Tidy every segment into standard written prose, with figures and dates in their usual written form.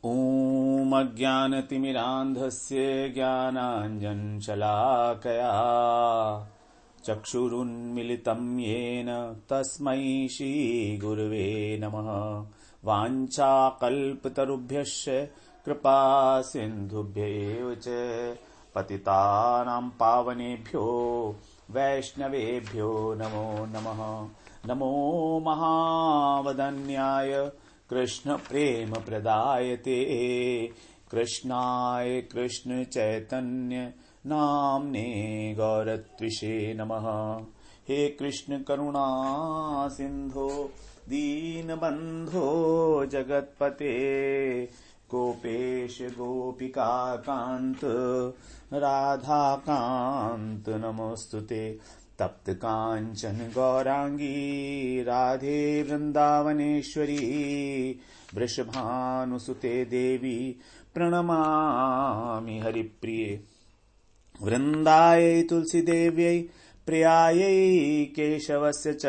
ॐ अज्ञानतिमिरान्धस्य ज्ञानाञ्जनशलाकया चक्षुरुन्मिलितं येन तस्मै श्रीगुरवे नमः। वाञ्छाकल्पतरुभ्यश्च कृपा सिन्धुभ्यैव च पतितानां पावनेभ्यो वैष्णवेभ्यो नमो नमः। नमो महावदन्याय कृष्ण प्रेम प्रदायते कृष्णाय कृष्ण चैतन्य नाम्ने गौरत्विषे नमः। हे कृष्ण करुणा सिंधो दीनबंधो जगत्पते गोपेश गोपिका कांत राधा कांत नमोस्तुते। तप्त कांचन गौरांगी राधे वृंदावनेश्वरी वृषभानुसुते देवी प्रणमामि हरिप्रिये। वृंदायै तुलसी देव्यै प्रियायै केशवस्य च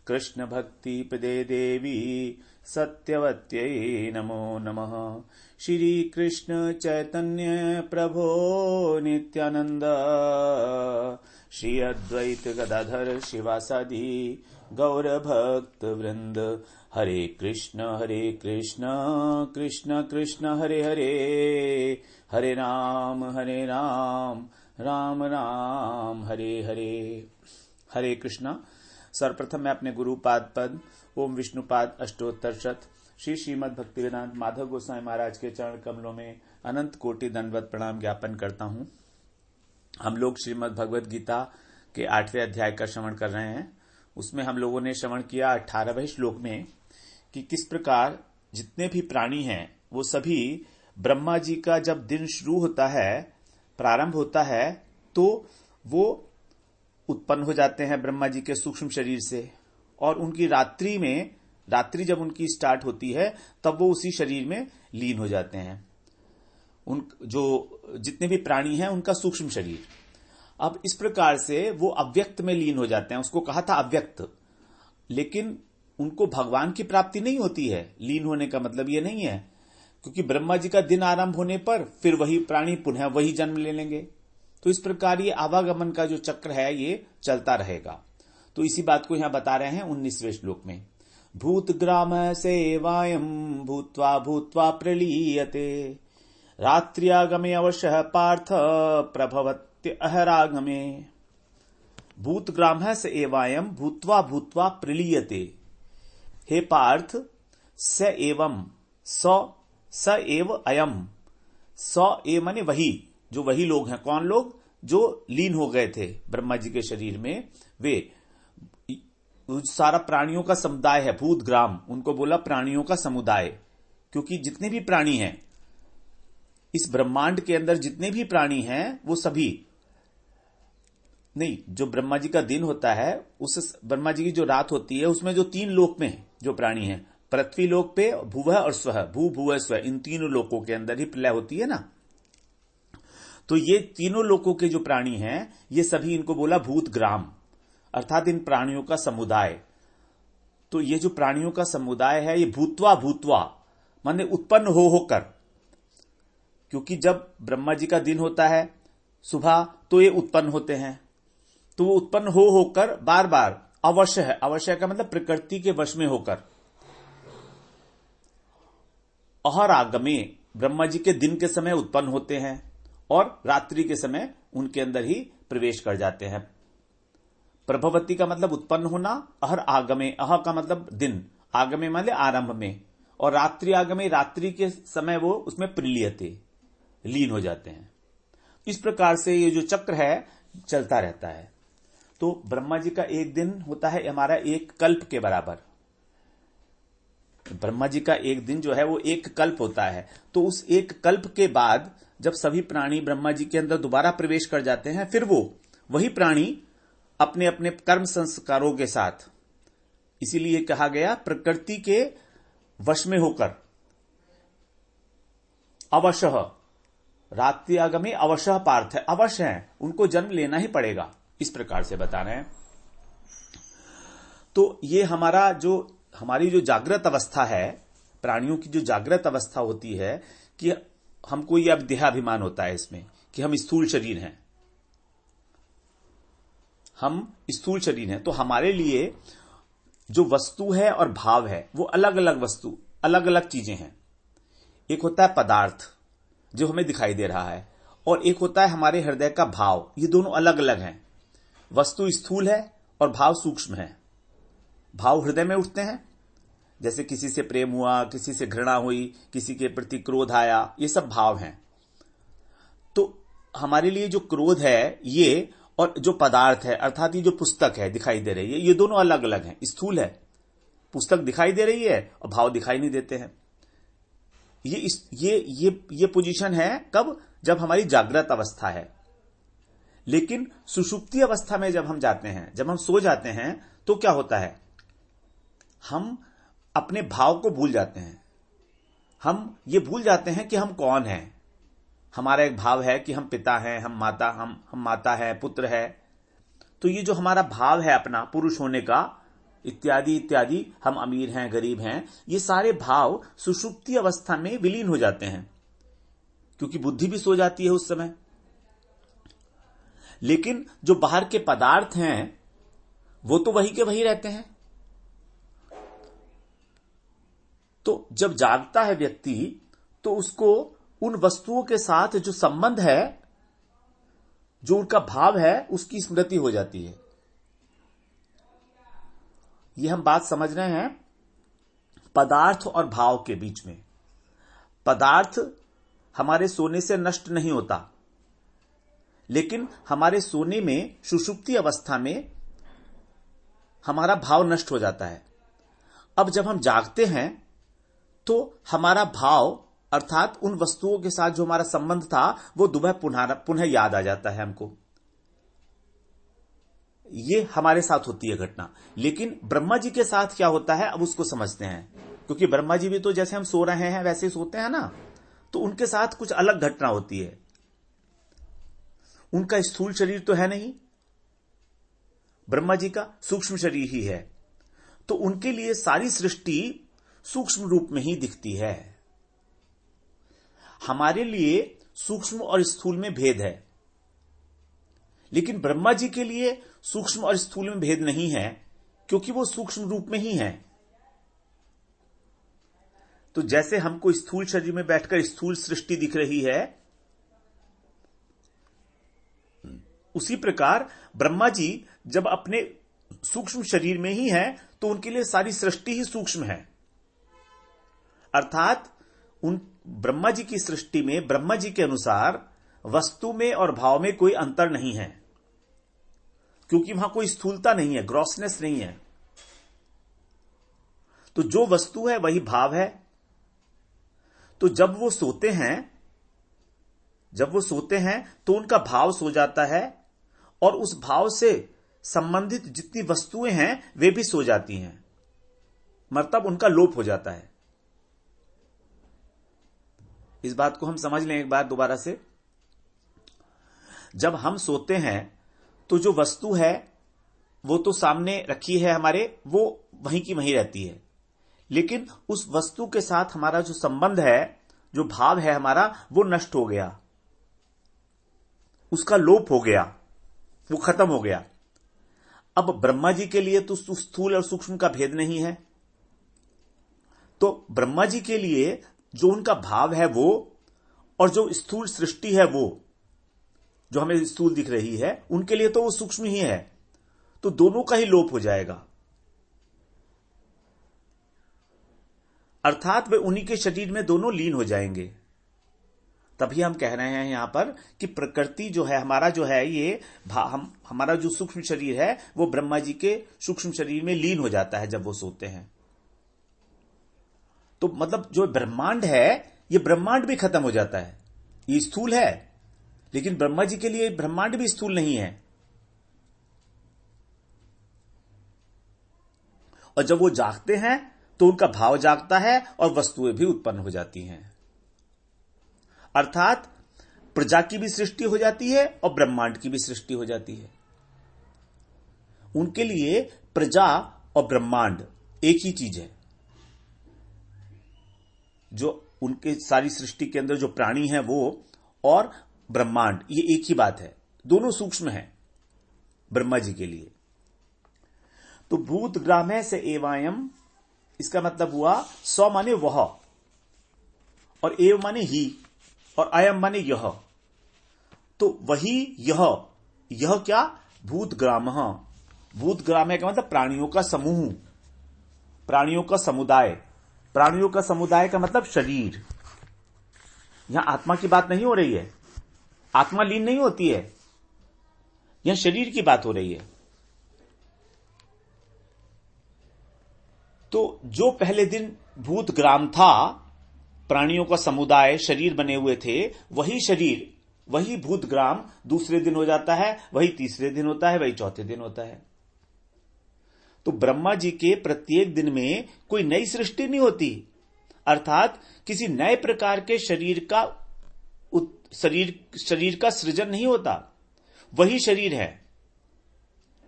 कृष्ण भक्ति प्रदे देवी सत्यवत्यै नमो नमः। श्री कृष्ण चैतन्य प्रभो नित्यानंद श्री अद्वैत गदाधर शिवासादि गौर भक्त वृंद। हरे कृष्ण कृष्ण कृष्ण हरे हरे हरे राम राम राम हरे हरे। हरे कृष्णा। सर्वप्रथम मैं अपने गुरुपाद पद ओम विष्णुपाद अष्टोत्तर शत श्री श्रीमद् भक्तिवेदांत माधव गोस्वामी महाराज के चरण कमलों में अनंत कोटि दंडवत प्रणाम ज्ञापन करता हूं। हम लोग श्रीमद् भगवद गीता के 8वें अध्याय का श्रवण कर रहे हैं। उसमें हम लोगों ने श्रवण किया 18वें श्लोक में कि किस प्रकार जितने भी प्राणी हैं वो सभी ब्रह्मा जी का जब दिन शुरू होता है, प्रारंभ होता है, तो वो उत्पन्न हो जाते हैं ब्रह्मा जी के सूक्ष्म शरीर से, और उनकी रात्रि जब उनकी स्टार्ट होती है तब वो उसी शरीर में लीन हो जाते हैं। उन जो जितने भी प्राणी हैं उनका सूक्ष्म शरीर। अब इस प्रकार से वो अव्यक्त में लीन हो जाते हैं। उसको कहा था अव्यक्त, लेकिन उनको भगवान की प्राप्ति नहीं होती है। लीन होने का मतलब ये नहीं है, क्योंकि ब्रह्मा जी का दिन आरंभ होने पर फिर वही प्राणी पुनः वही जन्म ले लेंगे। तो इस प्रकार ये आवागमन का जो चक्र है ये चलता रहेगा। तो इसी बात को यहां बता रहे हैं 19वें श्लोक में। भूत ग्राम सेवायम भूत्वा भूत्वा प्रलीयते रात्र्यागमे अवश्य पार्थ प्रभवत्य अहरागमे। भूत ग्राम से एवायम भूत्वा भूत्वा प्रलीयते। हे पार्थ, स एवं स एव अयम। स ए माने वही, जो वही लोग हैं। कौन लोग? जो लीन हो गए थे ब्रह्मा जी के शरीर में, वे सारा प्राणियों का समुदाय है। भूत ग्राम, उनको बोला प्राणियों का समुदाय, क्योंकि जितने भी प्राणी हैं इस ब्रह्मांड के अंदर, जितने भी प्राणी हैं वो सभी नहीं, जो ब्रह्मा जी का दिन होता है, उस ब्रह्मा जी की जो रात होती है उसमें जो 3 लोक में जो प्राणी हैं, पृथ्वी लोक पे भुवः और स्वः, भू भुवः स्वः, इन तीनों लोकों के अंदर ही प्रलय होती है ना। तो ये तीनों लोकों के जो प्राणी हैं ये सभी, इनको बोला भूत ग्राम, अर्थात इन प्राणियों का समुदाय। तो ये जो प्राणियों का समुदाय है ये भूतवा भूतवा माने उत्पन्न हो होकर, क्योंकि जब ब्रह्मा जी का दिन होता है सुबह तो ये उत्पन्न होते हैं। तो वो उत्पन्न हो होकर बार बार अवश्य है, अवश्य का मतलब प्रकृति के वश में होकर, अहरागमे ब्रह्मा जी के दिन के समय उत्पन्न होते हैं और रात्रि के समय उनके अंदर ही प्रवेश कर जाते हैं। प्रभवती का मतलब उत्पन्न होना, अहर आगमे, अह का मतलब दिन, आगमे मतलब आरंभ में, और रात्रि आगमे रात्रि के समय वो उसमें प्रलीयते, लीन हो जाते हैं। इस प्रकार से ये जो चक्र है चलता रहता है। तो ब्रह्मा जी का एक दिन होता है हमारा एक कल्प के बराबर। ब्रह्मा जी का एक दिन जो है वो एक कल्प होता है। तो उस एक कल्प के बाद जब सभी प्राणी ब्रह्मा जी के अंदर दोबारा प्रवेश कर जाते हैं, फिर वो वही प्राणी अपने अपने कर्म संस्कारों के साथ, इसीलिए कहा गया प्रकृति के वश में होकर, अवश्य रात्रि आगमे अवश्य पार्थ है, अवश्य है, उनको जन्म लेना ही पड़ेगा। इस प्रकार से बता रहे हैं। तो ये हमारी जो जागृत अवस्था है, प्राणियों की जो जागृत अवस्था होती है कि हमको यह देहाभिमान होता है इसमें कि हम स्थूल शरीर हैं, हम स्थूल शरीर हैं। तो हमारे लिए जो वस्तु है और भाव है वो अलग अलग वस्तु, अलग अलग चीजें हैं। एक होता है पदार्थ जो हमें दिखाई दे रहा है, और एक होता है हमारे हृदय का भाव। ये दोनों अलग अलग हैं। वस्तु स्थूल है और भाव सूक्ष्म है। भाव हृदय में उठते हैं, जैसे किसी से प्रेम हुआ, किसी से घृणा हुई, किसी के प्रति क्रोध आया, ये सब भाव हैं। तो हमारे लिए जो क्रोध है ये, और जो पदार्थ है अर्थात ये जो पुस्तक है दिखाई दे रही है, ये दोनों अलग अलग हैं। स्थूल है, पुस्तक दिखाई दे रही है और भाव दिखाई नहीं देते हैं। ये पोजीशन है कब? जब हमारी जागृत अवस्था है। लेकिन सुषुप्ति अवस्था में जब हम जाते हैं, जब हम सो जाते हैं, तो क्या होता है? हम अपने भाव को भूल जाते हैं। हम ये भूल जाते हैं कि हम कौन हैं। हमारा एक भाव है कि हम पिता हैं, हम माता है, पुत्र है। तो ये जो हमारा भाव है अपना पुरुष होने का, इत्यादि इत्यादि, हम अमीर हैं, गरीब हैं, ये सारे भाव सुषुप्ति अवस्था में विलीन हो जाते हैं, क्योंकि बुद्धि भी सो जाती है उस समय। लेकिन जो बाहर के पदार्थ हैं वो तो वही के वही रहते हैं। तो जब जागता है व्यक्ति तो उसको उन वस्तुओं के साथ जो संबंध है, जो उनका भाव है, उसकी स्मृति हो जाती है। यह हम बात समझ रहे हैं पदार्थ और भाव के बीच में। पदार्थ हमारे सोने से नष्ट नहीं होता, लेकिन हमारे सोने में सुषुप्ति अवस्था में हमारा भाव नष्ट हो जाता है। अब जब हम जागते हैं तो हमारा भाव अर्थात उन वस्तुओं के साथ जो हमारा संबंध था वो दोबारा पुनः याद आ जाता है हमको। ये हमारे साथ होती है घटना। लेकिन ब्रह्मा जी के साथ क्या होता है, अब उसको समझते हैं। क्योंकि ब्रह्मा जी भी तो जैसे हम सो रहे हैं वैसे ही सोते हैं ना, तो उनके साथ कुछ अलग घटना होती है। उनका स्थूल शरीर तो है नहीं, ब्रह्मा जी का सूक्ष्म शरीर ही है। तो उनके लिए सारी सृष्टि सूक्ष्म रूप में ही दिखती है। हमारे लिए सूक्ष्म और स्थूल में भेद है, लेकिन ब्रह्मा जी के लिए सूक्ष्म और स्थूल में भेद नहीं है, क्योंकि वो सूक्ष्म रूप में ही है। तो जैसे हमको स्थूल शरीर में बैठकर स्थूल सृष्टि दिख रही है, उसी प्रकार ब्रह्मा जी जब अपने सूक्ष्म शरीर में ही हैं, तो उनके लिए सारी सृष्टि ही सूक्ष्म है। अर्थात उन ब्रह्मा जी की सृष्टि में ब्रह्मा जी के अनुसार वस्तु में और भाव में कोई अंतर नहीं है, क्योंकि वहां कोई स्थूलता नहीं है, ग्रॉसनेस नहीं है। तो जो वस्तु है वही भाव है। तो जब वो सोते हैं तो उनका भाव सो जाता है, और उस भाव से संबंधित जितनी वस्तुएं हैं वे भी सो जाती हैं, मतलब उनका लोप हो जाता है। इस बात को हम समझ लें एक बार दोबारा से। जब हम सोते हैं तो जो वस्तु है वो तो सामने रखी है हमारे, वो वहीं की वहीं रहती है। लेकिन उस वस्तु के साथ हमारा जो संबंध है, जो भाव है हमारा, वो नष्ट हो गया, उसका लोप हो गया, वो खत्म हो गया। अब ब्रह्मा जी के लिए तो स्थूल और सूक्ष्म का भेद नहीं है। तो ब्रह्मा जी के लिए जो उनका भाव है वो, और जो स्थूल सृष्टि है वो, जो हमें स्थूल दिख रही है, उनके लिए तो वो सूक्ष्म ही है। तो दोनों का ही लोप हो जाएगा। अर्थात वे उन्हीं के शरीर में दोनों लीन हो जाएंगे। तभी हम कह रहे हैं यहां पर कि प्रकृति जो है हमारा, जो है ये हमारा जो सूक्ष्म शरीर है वो ब्रह्मा जी के सूक्ष्म शरीर में लीन हो जाता है जब वो सोते हैं। तो मतलब जो ब्रह्मांड है, ये ब्रह्मांड भी खत्म हो जाता है। ये स्थूल है, लेकिन ब्रह्मा जी के लिए ब्रह्मांड भी स्थूल नहीं है। और जब वो जागते हैं तो उनका भाव जागता है और वस्तुएं भी उत्पन्न हो जाती हैं। अर्थात प्रजा की भी सृष्टि हो जाती है और ब्रह्मांड की भी सृष्टि हो जाती है। उनके लिए प्रजा और ब्रह्मांड एक ही चीज है। जो उनके सारी सृष्टि के अंदर जो प्राणी है वो, और ब्रह्मांड, ये एक ही बात है, दोनों सूक्ष्म है ब्रह्मा जी के लिए। तो भूत ग्राम्य से एवायम, इसका मतलब हुआ सौ माने वह, और एव माने ही, और अयम माने यह। तो वही यह क्या, भूत ग्राम। भूत ग्राम्य का मतलब प्राणियों का समूह, प्राणियों का समुदाय। प्राणियों का समुदाय का मतलब शरीर। यहां आत्मा की बात नहीं हो रही है, आत्मा लीन नहीं होती है, यहां शरीर की बात हो रही है। तो जो पहले दिन भूत ग्राम था, प्राणियों का समुदाय, शरीर बने हुए थे, वही शरीर, वही भूत ग्राम दूसरे दिन हो जाता है, वही तीसरे दिन होता है, वही चौथे दिन होता है। तो ब्रह्मा जी के प्रत्येक दिन में कोई नई सृष्टि नहीं होती, अर्थात किसी नए प्रकार के शरीर का सृजन नहीं होता। वही शरीर है,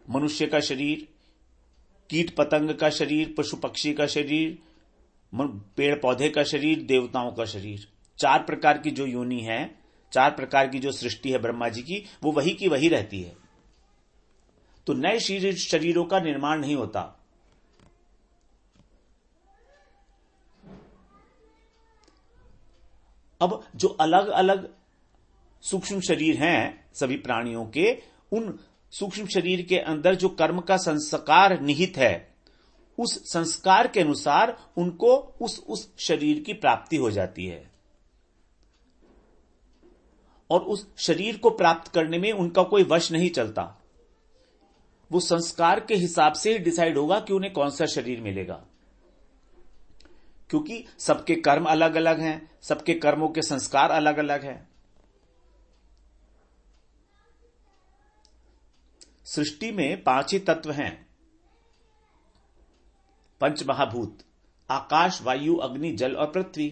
मनुष्य का शरीर, कीट पतंग का शरीर, पशु पक्षी का शरीर, पेड़ पौधे का शरीर, देवताओं का शरीर। 4 प्रकार की जो योनि है, 4 प्रकार की जो सृष्टि है ब्रह्मा जी की, वो वही की वही रहती है। तो नए शरीरों का निर्माण नहीं होता। अब जो अलग अलग सूक्ष्म शरीर हैं सभी प्राणियों के, उन सूक्ष्म शरीर के अंदर जो कर्म का संस्कार निहित है, उस संस्कार के अनुसार उनको उस शरीर की प्राप्ति हो जाती है, और उस शरीर को प्राप्त करने में उनका कोई वश नहीं चलता। वो संस्कार के हिसाब से ही डिसाइड होगा कि उन्हें कौन सा शरीर मिलेगा, क्योंकि सबके कर्म अलग अलग हैं, सबके कर्मों के संस्कार अलग अलग हैं। सृष्टि में 5 ही तत्व हैं, 5 महाभूत, आकाश, वायु, अग्नि, जल और पृथ्वी।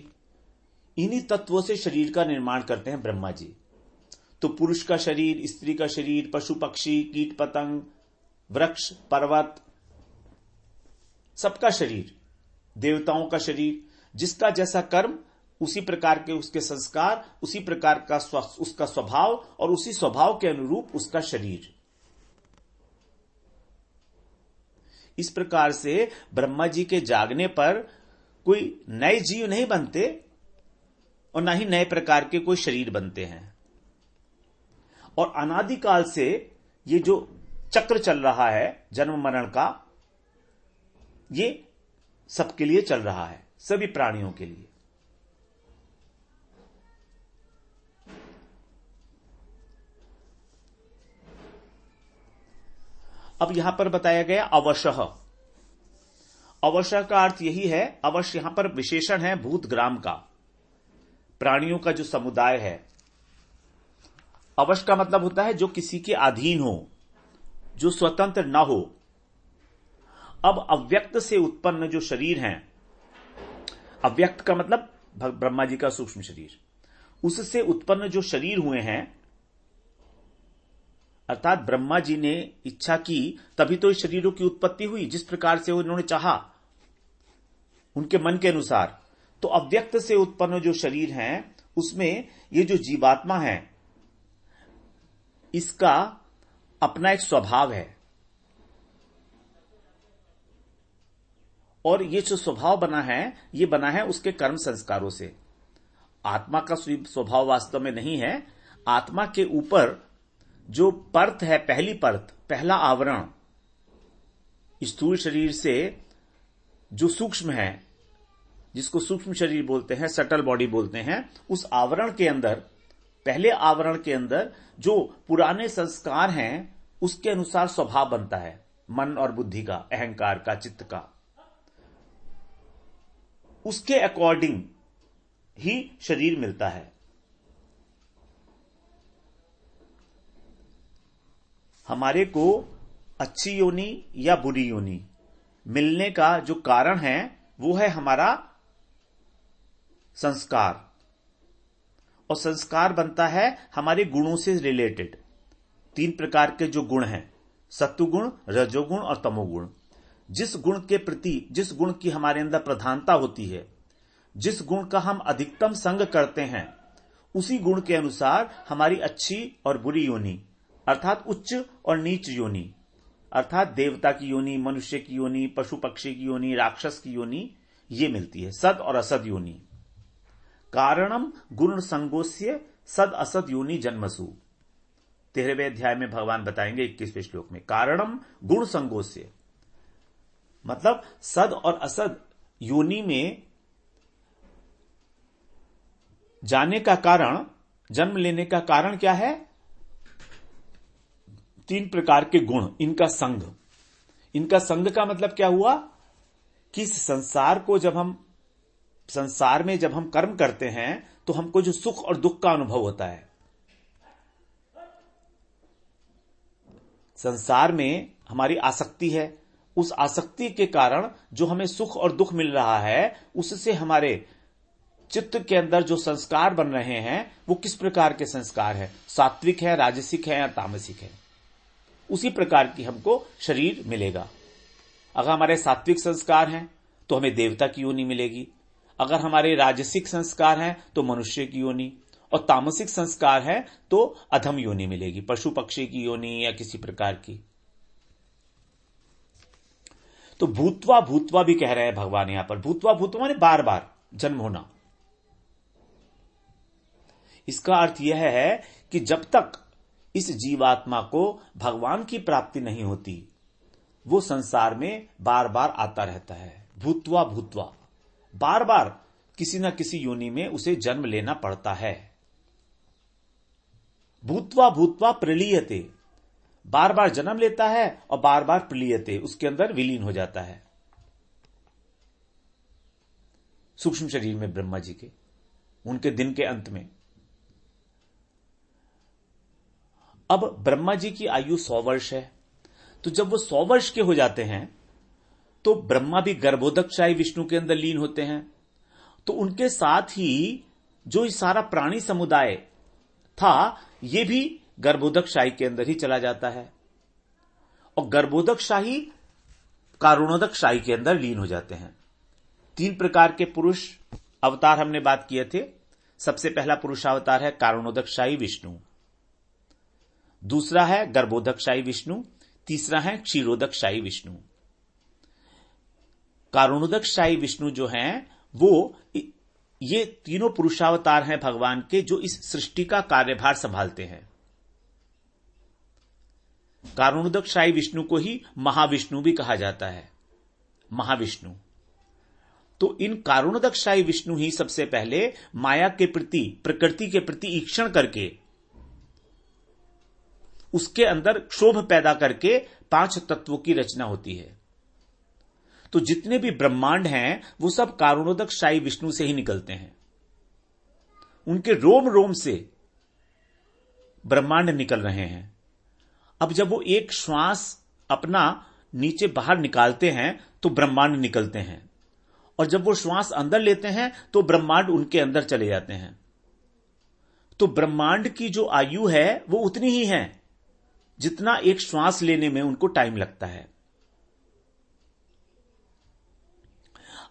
इन्हीं तत्वों से शरीर का निर्माण करते हैं ब्रह्मा जी। तो पुरुष का शरीर, स्त्री का शरीर, पशु पक्षी, कीट पतंग, वृक्ष, पर्वत, सबका शरीर, देवताओं का शरीर, जिसका जैसा कर्म उसी प्रकार के उसके संस्कार, उसी प्रकार का उसका स्वभाव, और उसी स्वभाव के अनुरूप उसका शरीर। इस प्रकार से ब्रह्मा जी के जागने पर कोई नए जीव नहीं बनते, और ना ही नए प्रकार के कोई शरीर बनते हैं। और अनादिकाल से ये जो चक्र चल रहा है जन्म मरण का, ये सबके लिए चल रहा है, सभी प्राणियों के लिए। अब यहां पर बताया गया अवशः। अवशः का अर्थ यही है, अवश्य यहां पर विशेषण है भूत ग्राम का, प्राणियों का जो समुदाय है। अवश्य का मतलब होता है जो किसी के अधीन हो, जो स्वतंत्र न हो। अब अव्यक्त से उत्पन्न जो शरीर हैं, अव्यक्त का मतलब ब्रह्मा जी का सूक्ष्म शरीर, उससे उत्पन्न जो शरीर हुए हैं, अर्थात ब्रह्मा जी ने इच्छा की तभी तो इस शरीरों की उत्पत्ति हुई, जिस प्रकार से उन्होंने चाहा, उनके मन के अनुसार। तो अव्यक्त से उत्पन्न जो शरीर हैं, उसमें ये जो जीवात्मा है, इसका अपना एक स्वभाव है, और ये जो स्वभाव बना है, ये बना है उसके कर्म संस्कारों से। आत्मा का स्वभाव वास्तव में नहीं है। आत्मा के ऊपर जो परत है, पहली परत, पहला आवरण, स्थूल शरीर से जो सूक्ष्म है, जिसको सूक्ष्म शरीर बोलते हैं, सटल बॉडी बोलते हैं, उस आवरण के अंदर, पहले आवरण के अंदर जो पुराने संस्कार हैं, उसके अनुसार स्वभाव बनता है, मन और बुद्धि का, अहंकार का, चित्त का। उसके अकॉर्डिंग ही शरीर मिलता है। हमारे को अच्छी योनि या बुरी योनि मिलने का जो कारण है, वो है हमारा संस्कार, और संस्कार बनता है हमारे गुणों से रिलेटेड। 3 प्रकार के जो गुण हैं, सत्वगुण, रजोगुण और तमोगुण। जिस गुण के प्रति, जिस गुण की हमारे अंदर प्रधानता होती है, जिस गुण का हम अधिकतम संग करते हैं उसी गुण के अनुसार हमारी अच्छी और बुरी योनि अर्थात उच्च और नीच योनि अर्थात देवता की योनि, मनुष्य की योनि, पशु पक्षी की योनि, राक्षस की योनि ये मिलती है, सद और असद योनि। कारणम गुण संगोस्य सद असद योनि जन्मसु। 13वें अध्याय में भगवान बताएंगे 21वें श्लोक में, कारणम गुण संगोस्य मतलब सद और असद योनि में जाने का कारण, जन्म लेने का कारण क्या है? 3 प्रकार के गुण, इनका संग। इनका संग का मतलब क्या हुआ कि इस संसार में जब हम कर्म करते हैं तो हमको जो सुख और दुख का अनुभव होता है, संसार में हमारी आसक्ति है, उस आसक्ति के कारण जो हमें सुख और दुख मिल रहा है उससे हमारे चित्त के अंदर जो संस्कार बन रहे हैं वो किस प्रकार के संस्कार है, सात्विक है, राजसिक है या तामसिक है, उसी प्रकार की हमको शरीर मिलेगा। अगर हमारे सात्विक संस्कार हैं तो हमें देवता की योनि मिलेगी, अगर हमारे राजसिक संस्कार हैं तो मनुष्य की योनि, और तामसिक संस्कार है तो अधम योनि मिलेगी, पशु पक्षी की योनि या किसी प्रकार की। तो भूतवा भूतवा भी कह रहे हैं भगवान यहां पर। भूतवा भूतवा माने बार बार जन्म होना। इसका अर्थ यह है कि जब तक इस जीवात्मा को भगवान की प्राप्ति नहीं होती वो संसार में बार बार आता रहता है। भूतवा भूतवा, बार बार किसी न किसी योनि में उसे जन्म लेना पड़ता है। भूतवा भूतवा प्रलीयते, बार बार जन्म लेता है और बार बार प्रलीयते, उसके अंदर विलीन हो जाता है सूक्ष्म शरीर में ब्रह्मा जी के, उनके दिन के अंत में। अब ब्रह्मा जी की आयु 100 वर्ष है, तो जब वो 100 वर्ष के हो जाते हैं तो ब्रह्मा भी गर्भोदकशाही विष्णु के अंदर लीन होते हैं। तो उनके साथ ही जो ये सारा प्राणी समुदाय था ये भी गर्भोदकशाही के अंदर ही चला जाता है, और गर्भोदकशाही कारुणोदकशाही के अंदर लीन हो जाते हैं। 3 प्रकार के पुरुष अवतार हमने बात किए थे। सबसे पहला पुरुषावतार है कारुणोदकशाही विष्णु, दूसरा है गर्भोदकशाही विष्णु, तीसरा है क्षीरोदकशाही विष्णु। कारुणोदकशाही विष्णु जो हैं वो ये तीनों पुरुषावतार हैं भगवान के, जो इस सृष्टि का कार्यभार संभालते हैं। कारुणोदकशाही विष्णु को ही महाविष्णु भी कहा जाता है, महाविष्णु। तो इन कारुणोदकशाही विष्णु ही सबसे पहले माया के प्रति, प्रकृति के प्रति ईक्षण करके उसके अंदर क्षोभ पैदा करके 5 तत्वों की रचना होती है। तो जितने भी ब्रह्मांड हैं वो सब कारुणोदकशाही विष्णु से ही निकलते हैं। उनके रोम रोम से ब्रह्मांड निकल रहे हैं। अब जब वो एक श्वास अपना नीचे बाहर निकालते हैं तो ब्रह्मांड निकलते हैं, और जब वो श्वास अंदर लेते हैं तो ब्रह्मांड उनके अंदर चले जाते हैं। तो ब्रह्मांड की जो आयु है वो उतनी ही है जितना एक श्वास लेने में उनको टाइम लगता है।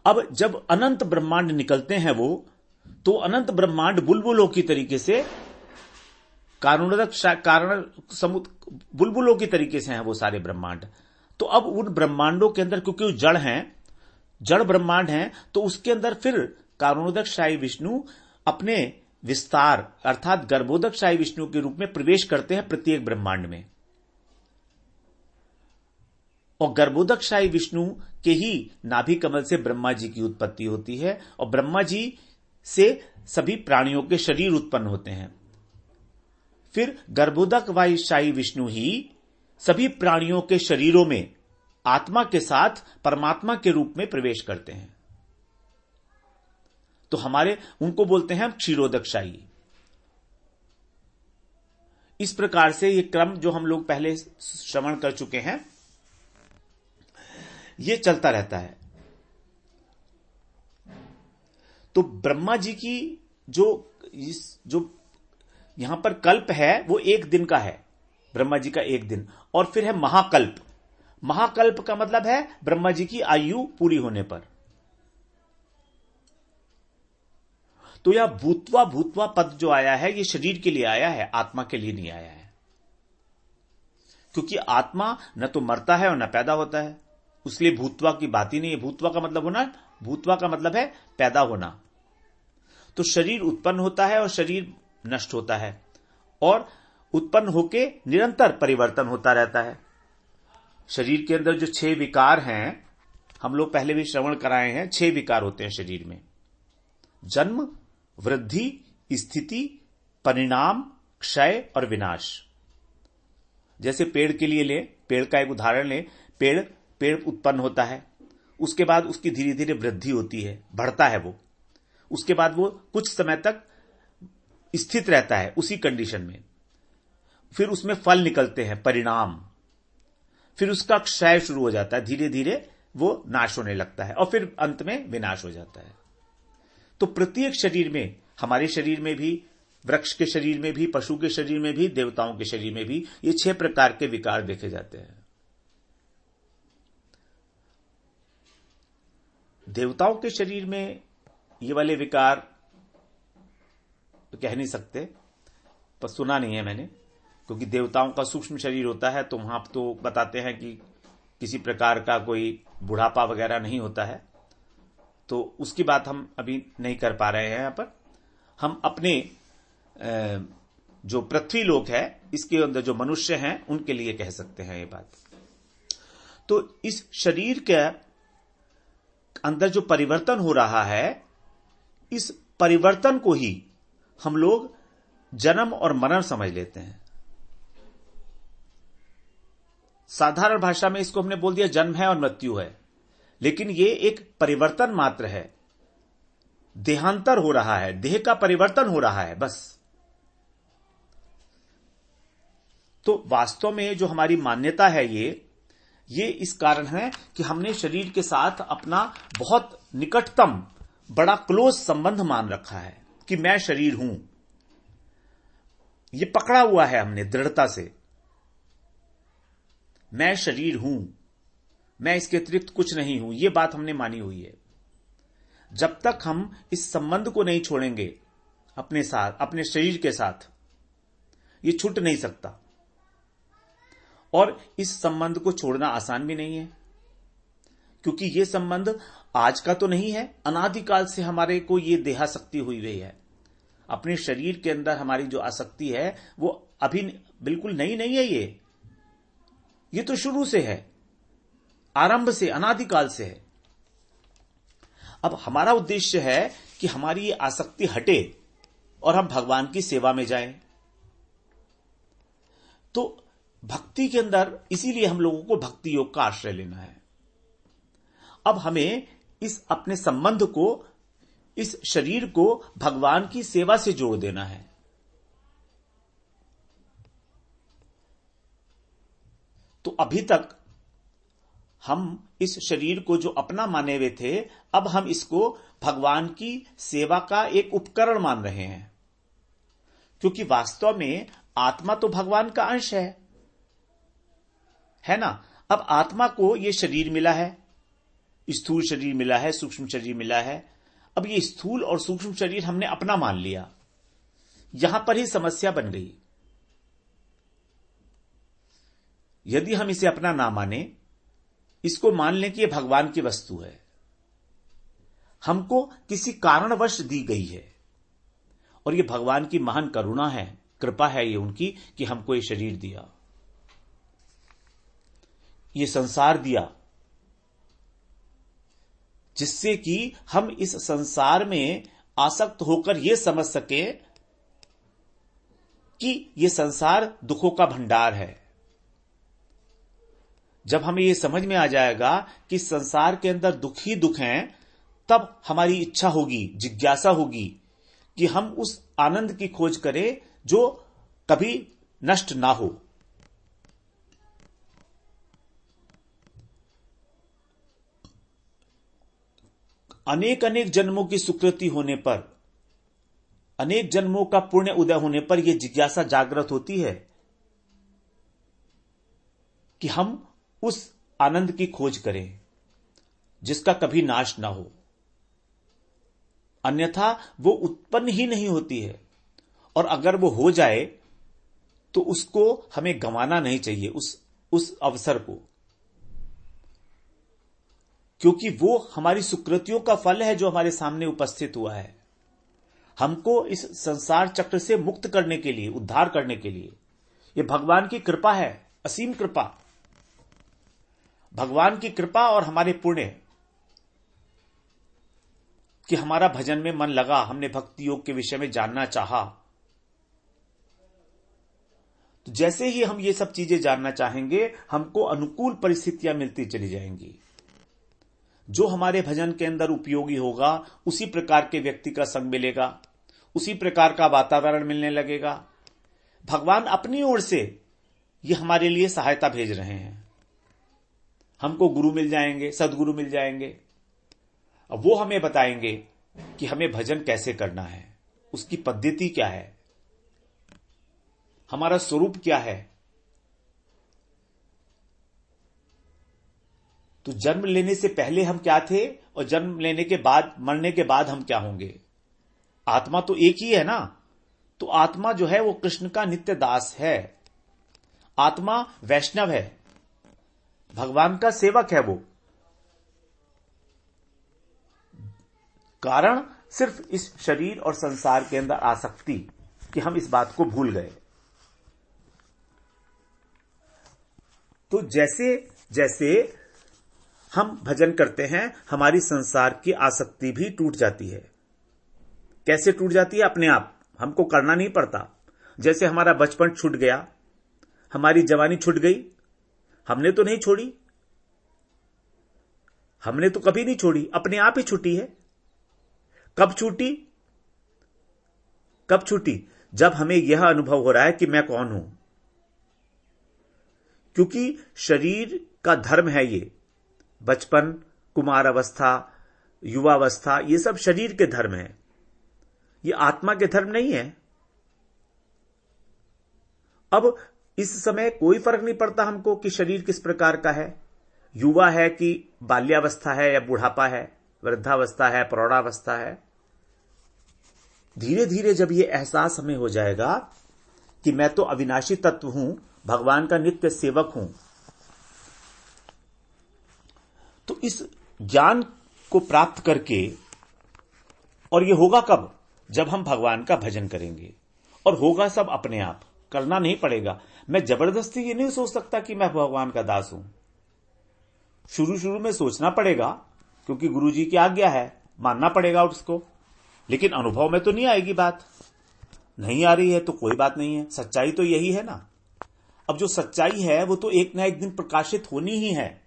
अब जब अनंत ब्रह्मांड निकलते हैं वो, तो अनंत ब्रह्मांड बुलबुलों की तरीके से बुलबुलों की तरीके से हैं वो सारे ब्रह्मांड। तो अब उन ब्रह्मांडों के अंदर, क्योंकि वो जड़ हैं, जड़ ब्रह्मांड हैं, तो उसके अंदर फिर कारुणोदकशाही विष्णु अपने विस्तार अर्थात गर्भोदकशाही विष्णु के रूप में प्रवेश करते हैं प्रत्येक ब्रह्मांड में। और गर्भोदकशाही विष्णु के ही नाभि कमल से ब्रह्मा जी की उत्पत्ति होती है, और ब्रह्मा जी से सभी प्राणियों के शरीर उत्पन्न होते हैं। फिर गर्भोदकशाही विष्णु ही सभी प्राणियों के शरीरों में आत्मा के साथ परमात्मा के रूप में प्रवेश करते हैं। तो हमारे उनको बोलते हैं हम क्षीरोदकशाही। इस प्रकार से ये क्रम जो हम लोग पहले श्रवण कर चुके हैं ये चलता रहता है। तो ब्रह्मा जी की जो यहां पर कल्प है वो 1 दिन का है, ब्रह्मा जी का 1 दिन। और फिर है महाकल्प। महाकल्प का मतलब है ब्रह्मा जी की आयु पूरी होने पर। तो यह भूतवा भूतवा पद जो आया है ये शरीर के लिए आया है, आत्मा के लिए नहीं आया है। क्योंकि आत्मा न तो मरता है और न पैदा होता है, उसलिए भूतवा की बात ही नहीं है। भूतवा का मतलब होना, भूतवा का मतलब है पैदा होना। तो शरीर उत्पन्न होता है और शरीर नष्ट होता है, और उत्पन्न होके निरंतर परिवर्तन होता रहता है। शरीर के अंदर जो 6 विकार हैं, हम लोग पहले भी श्रवण कराए हैं, 6 विकार होते हैं शरीर में। जन्म, वृद्धि, स्थिति, परिणाम, क्षय और विनाश। जैसे पेड़ के लिए ले, पेड़ का एक उदाहरण ले। पेड़ उत्पन्न होता है, उसके बाद उसकी धीरे धीरे वृद्धि होती है, बढ़ता है वो। उसके बाद वो कुछ समय तक स्थित रहता है उसी कंडीशन में। फिर उसमें फल निकलते हैं, परिणाम। फिर उसका क्षय शुरू हो जाता है, धीरे धीरे वो नाश होने लगता है, और फिर अंत में विनाश हो जाता है। तो प्रत्येक शरीर में, हमारे शरीर में भी, वृक्ष के शरीर में भी, पशु के शरीर में भी, देवताओं के शरीर में भी ये 6 प्रकार के विकार देखे जाते हैं। देवताओं के शरीर में ये वाले विकार तो कह नहीं सकते, पर सुना नहीं है मैंने, क्योंकि देवताओं का सूक्ष्म शरीर होता है, तो वहां तो बताते हैं कि किसी प्रकार का कोई बुढ़ापा वगैरह नहीं होता है। तो उसकी बात हम अभी नहीं कर पा रहे हैं। यहां पर हम अपने जो पृथ्वी लोक है, इसके अंदर जो मनुष्य हैं उनके लिए कह सकते हैं ये बात। तो इस शरीर के अंदर जो परिवर्तन हो रहा है, इस परिवर्तन को ही हम लोग जन्म और मरण समझ लेते हैं। साधारण भाषा में इसको हमने बोल दिया जन्म है और मृत्यु है, लेकिन ये एक परिवर्तन मात्र है। देहांतर हो रहा है, देह का परिवर्तन हो रहा है, बस। तो वास्तव में जो हमारी मान्यता है ये इस कारण है कि हमने शरीर के साथ अपना बहुत निकटतम, बड़ा क्लोज संबंध मान रखा है कि मैं शरीर हूं। ये पकड़ा हुआ है हमने दृढ़ता से, मैं शरीर हूं, मैं इसके अतिरिक्त कुछ नहीं हूं, ये बात हमने मानी हुई है। जब तक हम इस संबंध को नहीं छोड़ेंगे अपने साथ, अपने शरीर के साथ, ये छूट नहीं सकता। और इस संबंध को छोड़ना आसान भी नहीं है, क्योंकि ये संबंध आज का तो नहीं है, अनादिकाल से हमारे को ये देहासक्ति हुई हुई है। अपने शरीर के अंदर हमारी जो आसक्ति है वो अभी बिल्कुल नई नहीं है। ये तो शुरू से है, आरंभ से, अनादिकाल से है। अब हमारा उद्देश्य है कि हमारी ये आसक्ति हटे और हम भगवान की सेवा में जाएं। तो भक्ति के अंदर इसीलिए हम लोगों को भक्ति योग का आश्रय लेना है। अब हमें इस अपने संबंध को, इस शरीर को भगवान की सेवा से जोड़ देना है। तो अभी तक हम इस शरीर को जो अपना माने हुए थे, अब हम इसको भगवान की सेवा का एक उपकरण मान रहे हैं, क्योंकि वास्तव में आत्मा तो भगवान का अंश है ना। अब आत्मा को ये शरीर मिला है, स्थूल शरीर मिला है, सूक्ष्म शरीर मिला है। अब ये स्थूल और सूक्ष्म शरीर हमने अपना मान लिया, यहां पर ही समस्या बन गई। यदि हम इसे अपना ना माने, इसको मान लें कि यह भगवान की वस्तु है, हमको किसी कारणवश दी गई है, और यह भगवान की महान करुणा है, कृपा है ये उनकी कि हमको ये शरीर दिया, ये संसार दिया, जिससे कि हम इस संसार में आसक्त होकर यह समझ सके कि यह संसार दुखों का भंडार है। जब हमें यह समझ में आ जाएगा कि संसार के अंदर दुख ही दुख हैं, तब हमारी इच्छा होगी, जिज्ञासा होगी कि हम उस आनंद की खोज करें जो कभी नष्ट ना हो। अनेक अनेक जन्मों की सुकृति होने पर, अनेक जन्मों का पुण्य उदय होने पर यह जिज्ञासा जागृत होती है कि हम उस आनंद की खोज करें जिसका कभी नाश ना हो। अन्यथा वो उत्पन्न ही नहीं होती है। और अगर वो हो जाए तो उसको हमें गंवाना नहीं चाहिए, उस अवसर को, क्योंकि वो हमारी सुकृतियों का फल है जो हमारे सामने उपस्थित हुआ है। हमको इस संसार चक्र से मुक्त करने के लिए, उद्धार करने के लिए, ये भगवान की कृपा है, असीम कृपा। भगवान की कृपा और हमारे पुण्य कि हमारा भजन में मन लगा, हमने भक्ति योग के विषय में जानना चाहा। तो जैसे ही हम ये सब चीजें जानना चाहेंगे, हमको अनुकूल परिस्थितियां मिलती चली जाएंगी। जो हमारे भजन के अंदर उपयोगी होगा, उसी प्रकार के व्यक्ति का संग मिलेगा, उसी प्रकार का वातावरण मिलने लगेगा। भगवान अपनी ओर से ये हमारे लिए सहायता भेज रहे हैं। हमको गुरु मिल जाएंगे, सदगुरु मिल जाएंगे। अब वो हमें बताएंगे कि हमें भजन कैसे करना है, उसकी पद्धति क्या है, हमारा स्वरूप क्या है। तो जन्म लेने से पहले हम क्या थे और जन्म लेने के बाद, मरने के बाद हम क्या होंगे? आत्मा तो एक ही है ना। तो आत्मा जो है वो कृष्ण का नित्य दास है। आत्मा वैष्णव है, भगवान का सेवक है वो। कारण सिर्फ इस शरीर और संसार के अंदर आसक्ति कि हम इस बात को भूल गए। तो जैसे जैसे हम भजन करते हैं, हमारी संसार की आसक्ति भी टूट जाती है। कैसे टूट जाती है? अपने आप, हमको करना नहीं पड़ता। जैसे हमारा बचपन छूट गया, हमारी जवानी छूट गई, हमने तो नहीं छोड़ी, हमने तो कभी नहीं छोड़ी, अपने आप ही छूटी है। कब छूटी? कब छूटी? जब हमें यह अनुभव हो रहा है कि मैं कौन हूं। क्योंकि शरीर का धर्म है ये। बचपन, कुमार अवस्था, युवावस्था, ये सब शरीर के धर्म है, ये आत्मा के धर्म नहीं है। अब इस समय कोई फर्क नहीं पड़ता हमको कि शरीर किस प्रकार का है, युवा है कि बाल्यावस्था है या बुढ़ापा है, वृद्धावस्था है, प्रौढ़ावस्था है। धीरे धीरे जब ये एहसास हमें हो जाएगा कि मैं तो अविनाशी तत्व हूं, भगवान का नित्य सेवक हूं, तो इस ज्ञान को प्राप्त करके, और ये होगा कब? जब हम भगवान का भजन करेंगे। और होगा सब अपने आप, करना नहीं पड़ेगा। मैं जबरदस्ती ये नहीं सोच सकता कि मैं भगवान का दास हूं। शुरू शुरू में सोचना पड़ेगा, क्योंकि गुरु जी की आज्ञा है, मानना पड़ेगा उसको। लेकिन अनुभव में तो नहीं आएगी बात। नहीं आ रही है तो कोई बात नहीं है, सच्चाई तो यही है ना। अब जो सच्चाई है वो तो एक ना एक दिन प्रकाशित होनी ही है।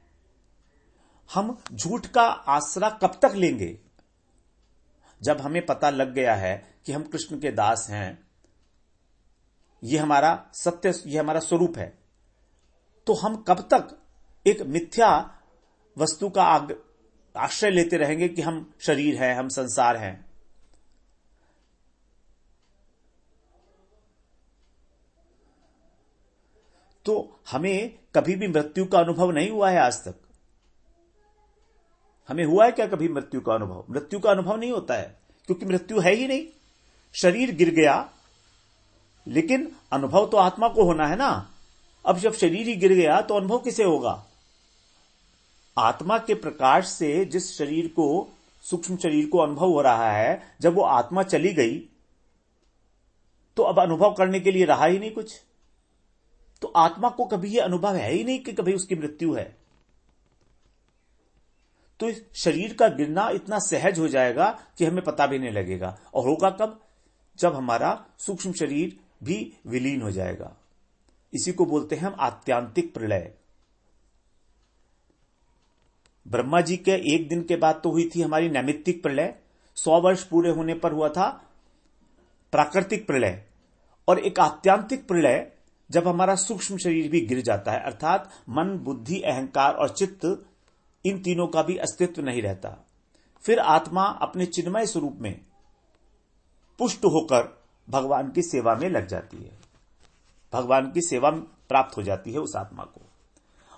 हम झूठ का आसरा कब तक लेंगे? जब हमें पता लग गया है कि हम कृष्ण के दास हैं, ये हमारा सत्य, ये हमारा स्वरूप है, तो हम कब तक एक मिथ्या वस्तु का आश्रय लेते रहेंगे कि हम शरीर हैं, हम संसार हैं। तो हमें कभी भी मृत्यु का अनुभव नहीं हुआ है आज तक। हमें हुआ है क्या कभी मृत्यु का अनुभव? मृत्यु का अनुभव नहीं होता है, क्योंकि मृत्यु है ही नहीं। शरीर गिर गया, लेकिन अनुभव तो आत्मा को होना है ना। अब जब शरीर ही गिर गया तो अनुभव किसे होगा? आत्मा के प्रकाश से जिस शरीर को, सूक्ष्म शरीर को अनुभव हो रहा है, जब वो आत्मा चली गई तो अब अनुभव करने के लिए रहा ही नहीं कुछ। तो आत्मा को कभी यह अनुभव है ही नहीं कि कभी उसकी मृत्यु है। तो इस शरीर का गिरना इतना सहज हो जाएगा कि हमें पता भी नहीं लगेगा। और होगा कब? जब हमारा सूक्ष्म शरीर भी विलीन हो जाएगा। इसी को बोलते हैं हम आत्यांतिक प्रलय। ब्रह्मा जी के एक दिन के बाद तो हुई थी हमारी नैमित्तिक प्रलय, 100 वर्ष पूरे होने पर हुआ था प्राकृतिक प्रलय, और एक आत्यांतिक प्रलय जब हमारा सूक्ष्म शरीर भी गिर जाता है, अर्थात मन, बुद्धि, अहंकार और चित्त, इन तीनों का भी अस्तित्व नहीं रहता। फिर आत्मा अपने चिन्मय स्वरूप में पुष्ट होकर भगवान की सेवा में लग जाती है, भगवान की सेवा प्राप्त हो जाती है उस आत्मा को।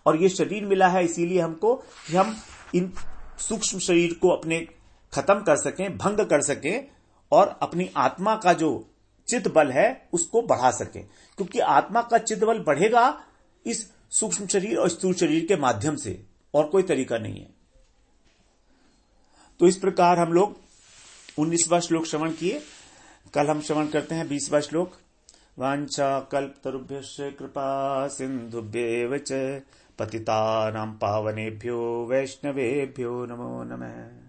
और ये शरीर मिला है इसीलिए हमको कि हम इन सूक्ष्म शरीर को अपने खत्म कर सकें, भंग कर सकें और अपनी आत्मा का जो चित्त बल है उसको बढ़ा सकें। क्योंकि आत्मा का चित्त बल बढ़ेगा इस सूक्ष्म शरीर और स्थूल शरीर के माध्यम से, और कोई तरीका नहीं है। तो इस प्रकार हम लोग 19वां श्लोक श्रवण किए। कल हम श्रवण करते हैं 20वां श्लोक। वांछा कल्पतरुभ्यश्च कृपा सिंधुभ्येव च पतितानां पावनेभ्यो वैष्णवेभ्यो नमो नमः।